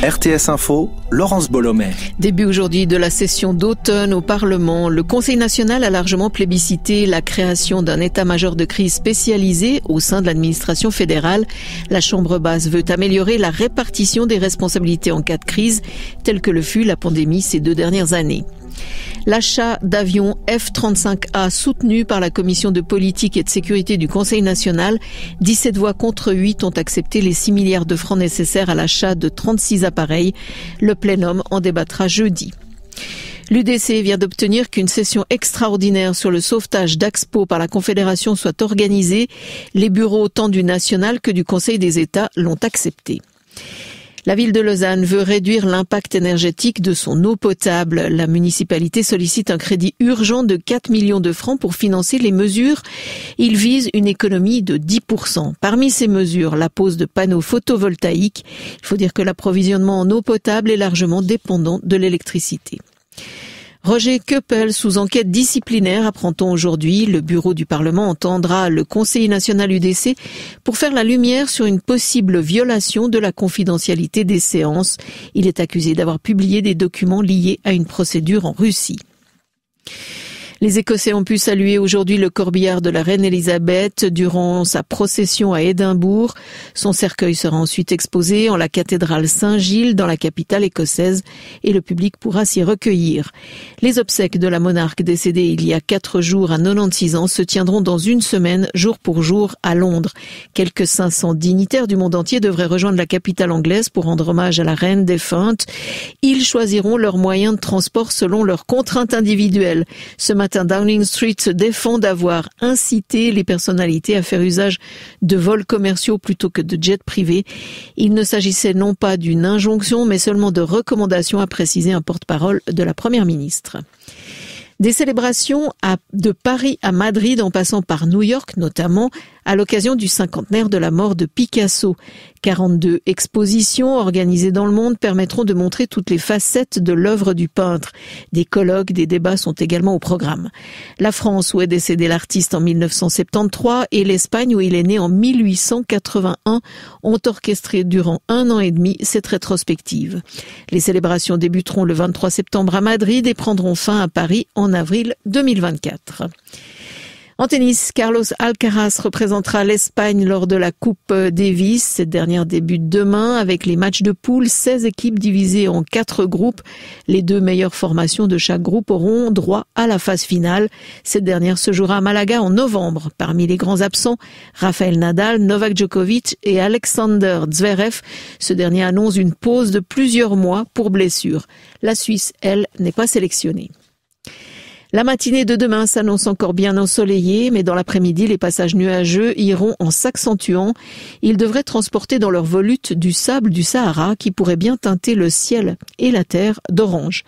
RTS Info, Laurence Bollomet. Début aujourd'hui de la session d'automne au Parlement. Le Conseil national a largement plébiscité la création d'un état-major de crise spécialisé au sein de l'administration fédérale. La Chambre basse veut améliorer la répartition des responsabilités en cas de crise, telle que le fut la pandémie ces 2 dernières années. L'achat d'avions F-35A soutenu par la Commission de politique et de sécurité du Conseil national, 17 voix contre 8 ont accepté les 6 milliards de francs nécessaires à l'achat de 36 appareils. Le plénum en débattra jeudi. L'UDC vient d'obtenir qu'une session extraordinaire sur le sauvetage d'Axpo par la Confédération soit organisée. Les bureaux tant du national que du Conseil des États l'ont accepté. La ville de Lausanne veut réduire l'impact énergétique de son eau potable. La municipalité sollicite un crédit urgent de 4 millions de francs pour financer les mesures. Il vise une économie de 10%. Parmi ces mesures, la pose de panneaux photovoltaïques. Il faut dire que l'approvisionnement en eau potable est largement dépendant de l'électricité. Roger Köppel sous enquête disciplinaire, apprend-on aujourd'hui. Le bureau du Parlement entendra le conseiller national UDC pour faire la lumière sur une possible violation de la confidentialité des séances. Il est accusé d'avoir publié des documents liés à une procédure en Russie. Les Écossais ont pu saluer aujourd'hui le corbillard de la reine Elisabeth durant sa procession à Édimbourg. Son cercueil sera ensuite exposé en la cathédrale Saint-Gilles dans la capitale écossaise et le public pourra s'y recueillir. Les obsèques de la monarque décédée il y a 4 jours à 96 ans se tiendront dans une semaine, jour pour jour, à Londres. Quelques 500 dignitaires du monde entier devraient rejoindre la capitale anglaise pour rendre hommage à la reine défunte. Ils choisiront leurs moyens de transport selon leurs contraintes individuelles. Ce matin, Downing Street se défend d'avoir incité les personnalités à faire usage de vols commerciaux plutôt que de jets privés. Il ne s'agissait non pas d'une injonction, mais seulement de recommandations, a précisé un porte-parole de la Première ministre. Des célébrations de Paris à Madrid en passant par New York notamment à l'occasion du 50e de la mort de Picasso. 42 expositions organisées dans le monde permettront de montrer toutes les facettes de l'œuvre du peintre. Des colloques, des débats sont également au programme. La France où est décédé l'artiste en 1973 et l'Espagne où il est né en 1881 ont orchestré durant 1 an et demi cette rétrospective. Les célébrations débuteront le 23 septembre à Madrid et prendront fin à Paris en avril 2024. En tennis, Carlos Alcaraz représentera l'Espagne lors de la Coupe Davis. Cette dernière débute demain avec les matchs de poule. 16 équipes divisées en 4 groupes. Les 2 meilleures formations de chaque groupe auront droit à la phase finale. Cette dernière se jouera à Malaga en novembre. Parmi les grands absents, Rafael Nadal, Novak Djokovic et Alexander Zverev. Ce dernier annonce une pause de plusieurs mois pour blessure. La Suisse, elle, n'est pas sélectionnée. La matinée de demain s'annonce encore bien ensoleillée, mais dans l'après-midi, les passages nuageux iront en s'accentuant. Ils devraient transporter dans leur volute du sable du Sahara qui pourrait bien teinter le ciel et la terre d'orange.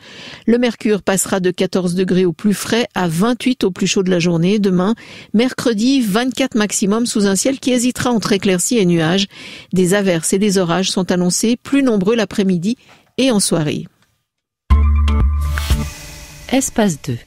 Le mercure passera de 14 degrés au plus frais à 28 au plus chaud de la journée. Demain, mercredi, 24 maximum sous un ciel qui hésitera entre éclaircies et nuages. Des averses et des orages sont annoncés plus nombreux l'après-midi et en soirée. Espace 2.